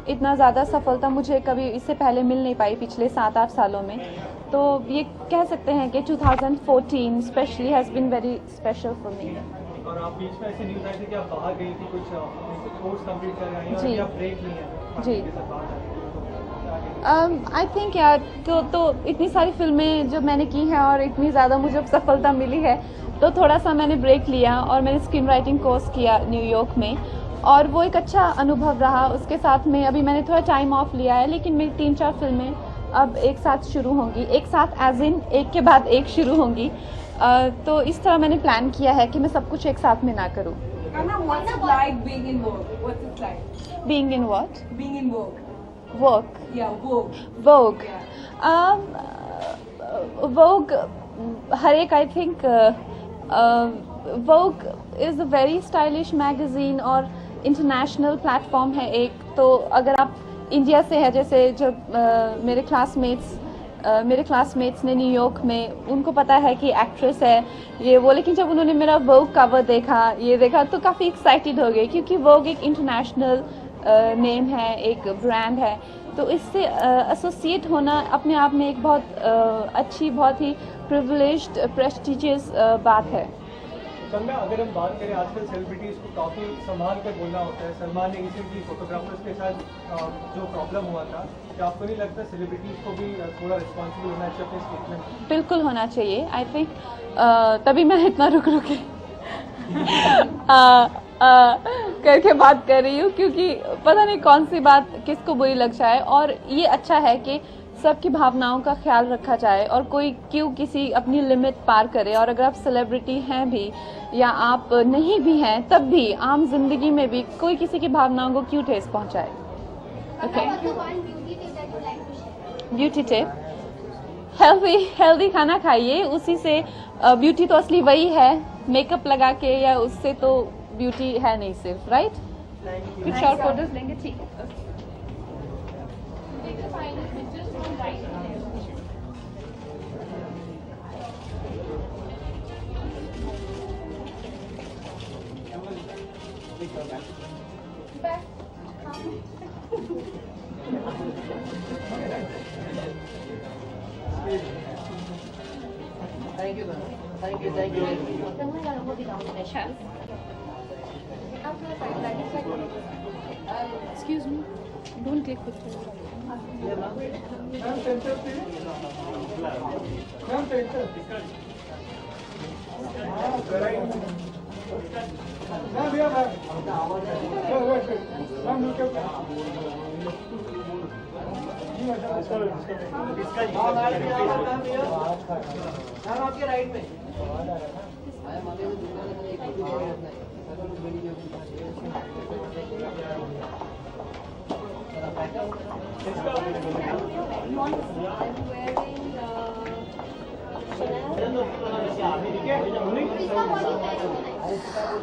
इतना ज़्यादा सफलता मुझे कभी इससे पहले मिल नहीं पाई पिछले 7-8 सालों में। तो ये कह सकते हैं कि 2014 specially has been very special for me. और आप बीच में ऐसी न्यूज़ आई थी कि आप बाहर गई थी कुछ कोर्स कंप्लीट कर रही हैं और जी। आप ब्रेक ली हैं जी। के साथ बात आई। आई थिंक यार तो इतनी सारी फिल्में जो मैंने की हैं और इतनी ज़्यादा मुझे सफलता मिली है तो थोड़ा सा मैंने ब्रेक लिया और मैंने स्क्रीन राइटिंग कोर्स किया न्यूयॉर्क में और वो एक अच्छा अनुभव रहा। उसके साथ में अभी मैंने थोड़ा टाइम ऑफ लिया है, लेकिन मेरी 3-4 फिल्में अब एक साथ शुरू होंगी, एक साथ एज इन एक के बाद एक शुरू होंगी। तो इस तरह मैंने प्लान किया है कि मैं सब कुछ एक साथ में ना करूँ। What's it like being in Vogue? What's it like being in what? being in Vogue? Work Yeah, Vogue. Vogue. Vogue, हर एक I think Vogue is a very stylish magazine और इंटरनेशनल प्लेटफॉर्म है एक। तो अगर आप इंडिया से है, जैसे जब मेरे क्लासमेट्स ने न्यूयॉर्क में उनको पता है कि एक्ट्रेस है ये वो, लेकिन जब उन्होंने मेरा Vogue कवर देखा तो काफ़ी एक्साइटेड हो गए क्योंकि Vogue एक इंटरनेशनल नेम है, एक ब्रांड है। तो इससे एसोसिएट होना अपने आप में एक बहुत अच्छी, बहुत ही प्रिविलेज्ड, प्रेस्टिजियस बात है। गंगा, अगर हम बात करें आजकल सेलिब्रिटीज को काफ़ी संभाल कर बोलना होता है। सलमान ने रिसेंटली फोटोग्राफर्स के साथ जो प्रॉब्लम हुआ था, क्या आपको नहीं लगता सेलिब्रिटीज को भी थोड़ा रिस्पॉन्सिबल होना चाहिए अपने स्टेटमेंट? बिल्कुल होना चाहिए आई थिंक। तभी मैं इतना रुक के करके बात कर रही हूँ क्योंकि पता नहीं कौन सी बात किसको बुरी लग जाए, और ये अच्छा है कि सबकी भावनाओं का ख्याल रखा जाए और कोई क्यों किसी अपनी लिमिट पार करे। और अगर आप सेलिब्रिटी हैं भी या आप नहीं भी हैं तब भी आम जिंदगी में भी कोई किसी की भावनाओं को क्यों ठेस पहुंचाए। ओके, ब्यूटी टिप, हेल्दी खाना खाइए, उसी से ब्यूटी तो असली वही है, मेकअप लगा के या उससे तो ब्यूटी है नहीं सिर्फ, राइट? कुछ और फोटोज लेंगे, ठीक है। Thank you. Excuse me, don't take pictures. आपके राइट में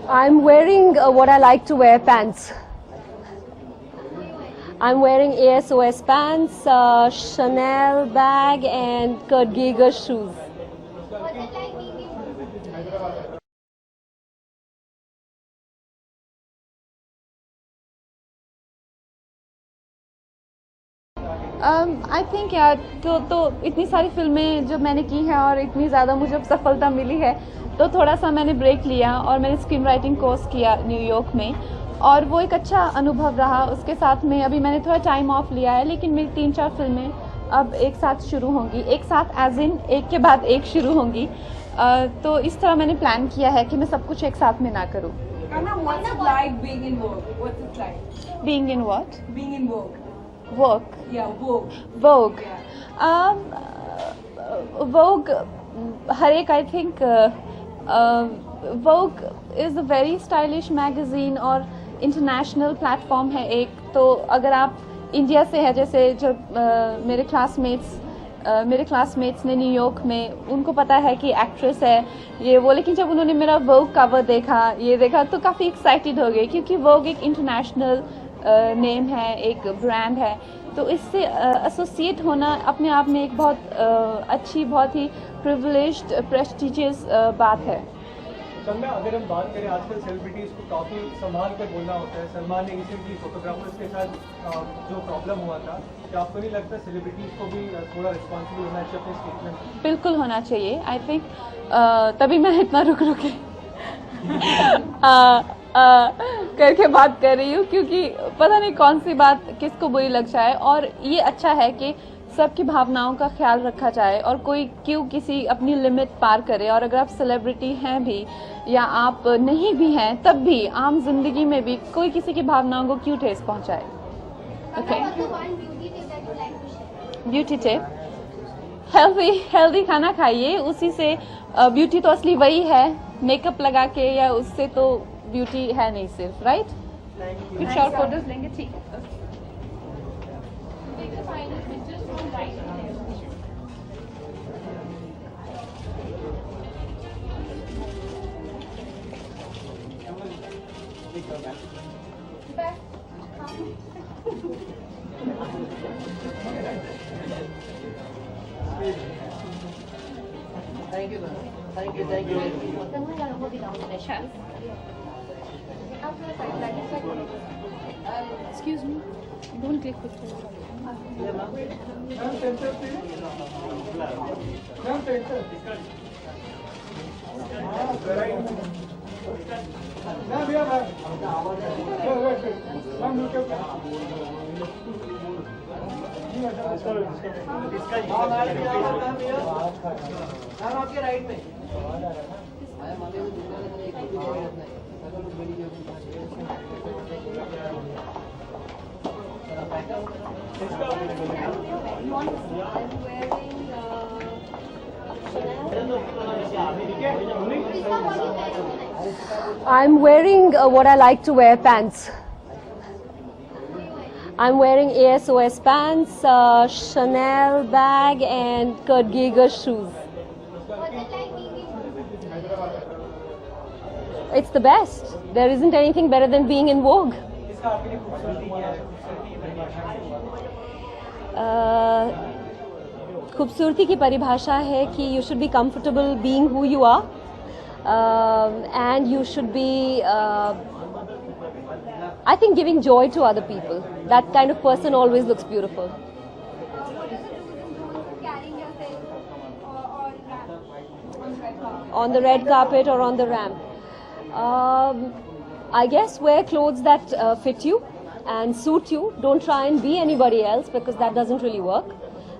I'm wearing what I like to wear, pants. I'm wearing ASOS pants, Chanel bag and Kurt Geiger shoes. I think यार तो इतनी सारी फिल्में जो मैंने की हैं और इतनी ज़्यादा मुझे सफलता मिली है, तो थोड़ा सा मैंने ब्रेक लिया और मैंने स्क्रीन राइटिंग कोर्स किया न्यूयॉर्क में, और वो एक अच्छा अनुभव रहा। उसके साथ में अभी मैंने थोड़ा टाइम ऑफ लिया है, लेकिन मेरी 3-4 फिल्में अब एक साथ शुरू होंगी, एक साथ एज इन एक के बाद एक शुरू होंगी। तो इस तरह मैंने प्लान किया है कि मैं सब कुछ एक साथ में ना करूँ। What's it like being in Vogue? What's it like being in what? being in Vogue? Work? Yeah, Vogue. Vogue. Vogue, हर एक I think Vogue is a very stylish magazine और इंटरनेशनल प्लेटफॉर्म है एक। तो अगर आप इंडिया से है, जैसे जो मेरे क्लासमेट्स ने न्यूयॉर्क में, उनको पता है कि एक्ट्रेस है ये वो, लेकिन जब उन्होंने मेरा Vogue कवर देखा, ये देखा, तो काफ़ी एक्साइटेड हो गए, क्योंकि Vogue एक इंटरनेशनल नेम है, एक ब्रांड है। तो इससे एसोसिएट होना अपने आप में एक बहुत अच्छी, बहुत ही प्रिविलेज्ड, प्रेस्टिजियस बात है। संज्ञा, अगर हम बात करें आजकल सेलिब्रिटीज़ को काफ़ी संभाल कर बोलना होता है। सलमान ने रिसेंटली फोटोग्राफर्स के साथ जो प्रॉब्लम हुआ था, क्या आपको नहीं लगता सेलिब्रिटीज़ को भी थोड़ा रिस्पॉन्सिबल होना चाहिए अपने स्टेटमेंट? बिल्कुल होना चाहिए। आई थिंक तभी मैं इतना रुक के करके बात कर रही हूँ, क्योंकि पता नहीं कौन सी बात किसको बुरी लग जाए, और ये अच्छा है कि सबकी भावनाओं का ख्याल रखा जाए, और कोई क्यों किसी अपनी लिमिट पार करे। और अगर आप सेलिब्रिटी हैं भी या आप नहीं भी हैं, तब भी आम जिंदगी में भी कोई किसी की भावनाओं को क्यों ठेस पहुंचाए। ओके, ब्यूटी टिप, हेल्दी खाना खाइए, उसी से ब्यूटी तो असली वही है, मेकअप लगा के या उससे तो ब्यूटी है नहीं सिर्फ, राइट? कुछ शॉर्ट फोटोज लेंगे, ठीक है। Thank you. Excuse me, don't click pictures. आपके राइट में I'm wearing what I like to wear, pants. I'm wearing ASOS pants, Chanel bag and Kurt Geiger shoes. It's the best. There isn't anything better than being in Vogue. खूबसूरती की परिभाषा है कि you should be comfortable being who you are, and you should be I think giving joy to other people. That kind of person always looks beautiful. On the red carpet or on the ramp. I guess wear clothes that fit you and suit you. Don't try and be anybody else, because that doesn't really work.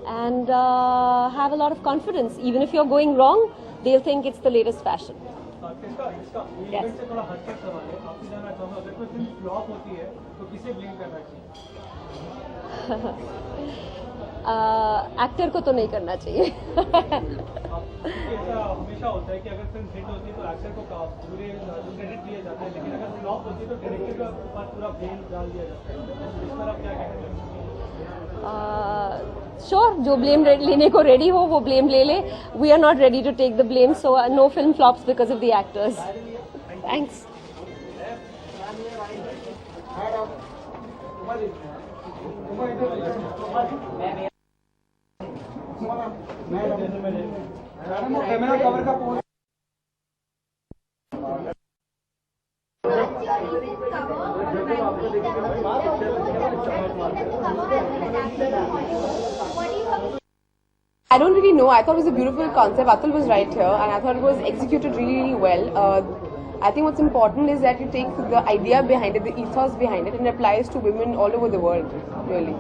And have a lot of confidence. Even if you're going wrong, they'll think it's the latest fashion. Yes. Actor को तो नहीं करना चाहिए। हमेशा होता है कि अगर फिल्म हिट होती है तो एक्टर को पूरे क्रेडिट दिया जाता है, लेकिन अगर फ्लॉप होती है तो डायरेक्टर के ऊपर पूरा ब्लेम डाल दिया जाता है। इस पर आप क्या कहते हैं? Sure, जो ब्लेम लेने को रेडी हो वो ब्लेम ले ले. We are not ready to take the blame, so no film flops because of the actors. Thanks. Camera cover का pose cover What do you have? I don't really know. I thought it was a beautiful concept. Atul was right here, and I thought it was executed really, really well. I think what's important is that you take the idea behind it, the ethos behind it, and it applies to women all over the world, really.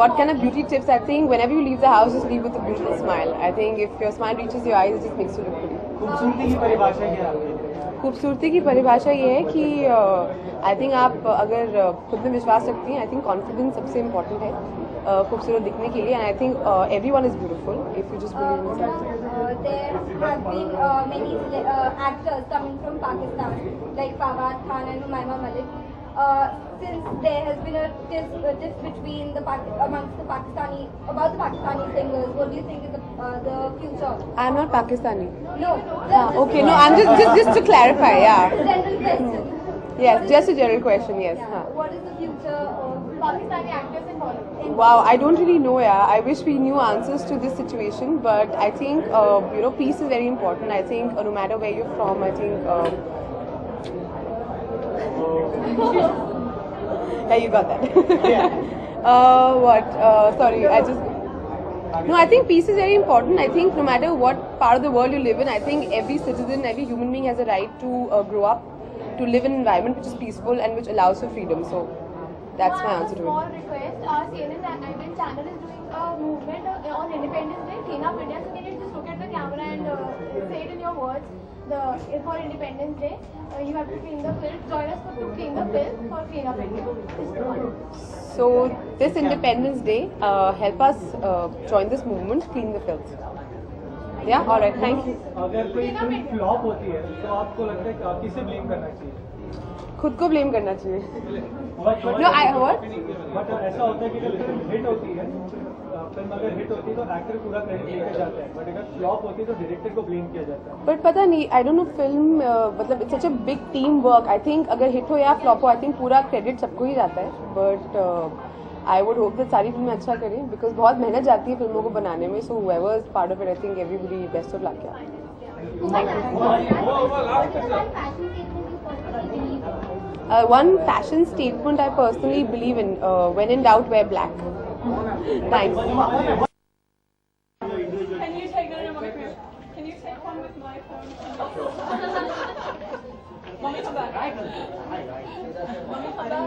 What kind of beauty tips? I think whenever you leave the house, just leave with a beautiful smile. I think if your smile reaches your eyes, it just makes you look pretty. खूबसूरती की परिभाषा क्या है? खूबसूरती की परिभाषा ये है कि आई थिंक आप अगर खुद में विश्वास रखती हैं, आई थिंक कॉन्फिडेंस सबसे इम्पोर्टेंट है खूबसूरत दिखने के लिए. And I think everyone is beautiful if you just believe in something. There have been many actors coming from Pakistan, like Fawad Khan and Humayma Malik. Since there has been a tiff between amongst the Pakistani about the Pakistani singers, what do you think is the future? I am not Pakistani. No. Okay, no, I'm just to clarify, yeah. General question. Yes, just a general question, yes. What is the future of Pakistani actors in Bollywood? Wow, I don't really know, yeah. I wish we knew answers to this situation, but I think, peace is very important. I think no matter where you're from, I think... yeah, you got that. Sorry, No, I think peace is very important. I think no matter what part of the world you live in, I think every citizen, every human being has a right to grow up, to live in an environment which is peaceful and which allows for freedom. So that's my answer to it. Small request. CNN Idol channel is doing a movement on Independence Day, Clean Up India. So can you just look at the camera and say it in your words? For Independence Day, you have to clean the filth. Join us to clean the filth for Clean Up India. So this Independence Day, help us join this movement, clean the filth. Yeah, all right, thank you. अगर कोई film flop होती है तो आपको लगता है कि आप किसे ब्लेम करना चाहिए? खुद को ब्लेम करना चाहिए. No, what? बट ऐसा होता है कि जब फिल्म हिट होती है, फिल्म अगर हिट होती है तो एक्टर पूरा क्रेडिट लेकर जाता है, बट अगर फ्लॉप होती है तो डायरेक्टर को ब्लेम किया जाता है. बट पता नहीं, आई डोंट नो, फिल्म मतलब it's such a big team work. I think अगर हिट हो या फ्लॉप हो, आई थिंक पूरा क्रेडिट सबको ही जाता है. But I would hope that सारी फिल्में अच्छा करें, बिकॉज बहुत मेहनत जाती है फिल्मों को बनाने में. So whoever is part of it, I think everybody best of luck. One fashion statement I personally believe in: when in doubt, wear black. Thanks. Can you take one with my phone? Mommy, come back. Mommy, come back.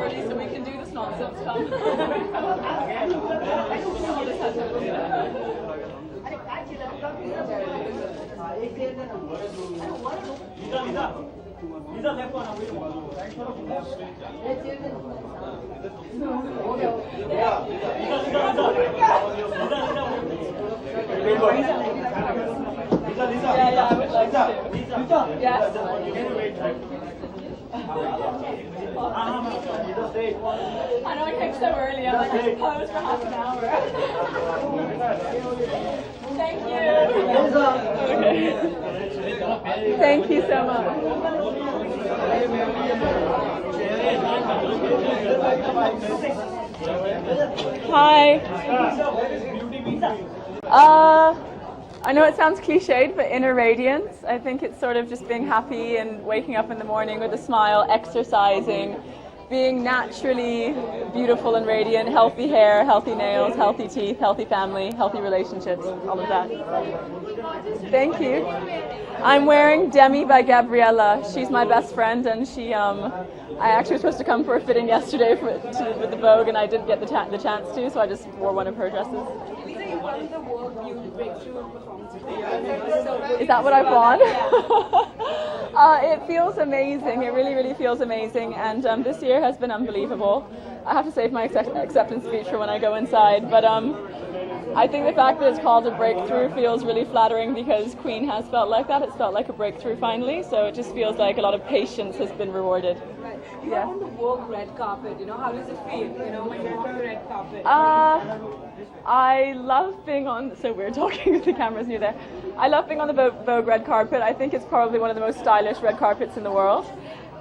Early so we can do this nonsense. Come. Yes. I know I came so early. I'm like, I posed for half an hour. Thank you. Okay. Thank you so much. Hi. I know it sounds cliched, but inner radiance. I think it's sort of just being happy and waking up in the morning with a smile, exercising, being naturally beautiful and radiant, healthy hair, healthy nails, healthy teeth, healthy family, healthy relationships, all of that. Thank you. I'm wearing Demi by Gabriella. She's my best friend, and I actually was supposed to come for a fitting yesterday with the Vogue, and I didn't get the chance to, so I just wore one of her dresses. Is that what I've won? It feels amazing. It really, really feels amazing, and this year has been unbelievable. I have to save my acceptance speech for when I go inside, but I think the fact that it's called a breakthrough feels really flattering, because Queen has felt like that. It's felt like a breakthrough finally, so it just feels like a lot of patience has been rewarded. You are on the Vogue red carpet, how does it feel, when you're on the red carpet? I love being on, so we're talking with the cameras near there. I love being on the Vogue red carpet. I think it's probably one of the most stylish red carpets in the world.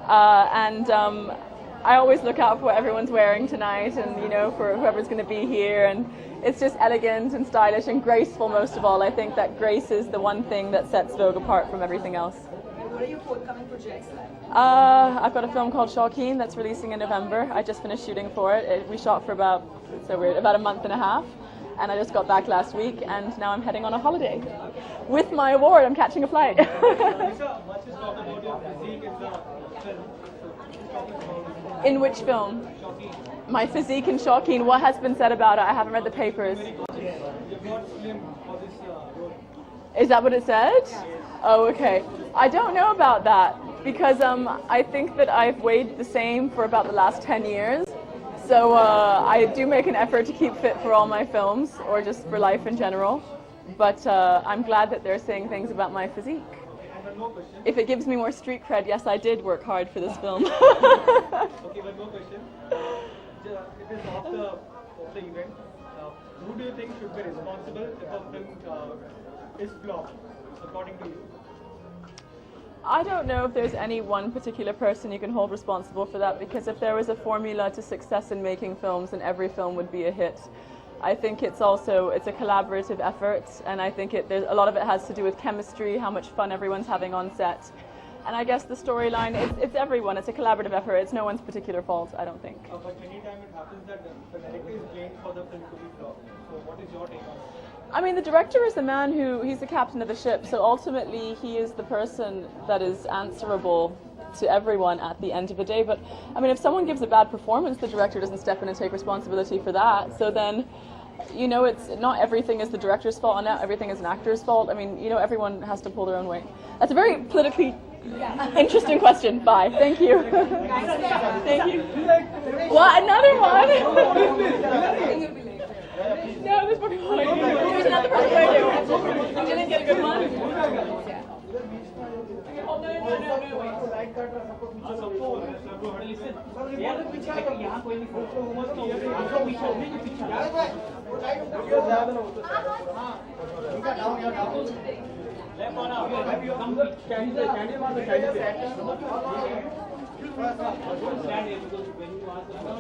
And I always look out for what everyone's wearing tonight, and for whoever's going to be here, and it's just elegant and stylish and graceful most of all. I think that grace is the one thing that sets Vogue apart from everything else. what are your forthcoming projects like? I've got a film called Shawkeen that's releasing in November. I just finished shooting for it. We shot for about a month and a half, and I just got back last week, and now I'm heading on a holiday. With my award, I'm catching a flight. Much is talked about your physique in the film. In which film? My physique in Shawkeen. What has been said about it? I haven't read the papers. You've got slim for this role. Is that what it said? Oh, okay. I don't know about that because I think that I've weighed the same for about the last 10 years. So I do make an effort to keep fit for all my films or just for life in general. But I'm glad that they're saying things about my physique. If it gives me more street cred, yes, I did work hard for this film. Okay, one more question. It is after the event. Who do you think should be responsible if a film is flopped, according to you? I don't know if there's any one particular person you can hold responsible for that, because if there was a formula to success in making films, then every film would be a hit. I think it's a collaborative effort, and I think there's a lot of it has to do with chemistry, how much fun everyone's having on set. And I guess the storyline, it's everyone, it's a collaborative effort, it's no one's particular fault, I don't think. But many times it happens that the director is blamed for the film to be flopped. So what is your take on it? I mean, the director is the man he's the captain of the ship, so ultimately he is the person that is answerable to everyone at the end of the day. But I mean, if someone gives a bad performance, the director doesn't step in and take responsibility for that. So then, it's not everything is the director's fault and not everything is an actor's fault. I mean, everyone has to pull their own weight. That's a very politically interesting question. Bye. Thank you. Thank you. What? Another one? No, there's more people. There's another person right here. You didn't get a good one? Oh, no, wait.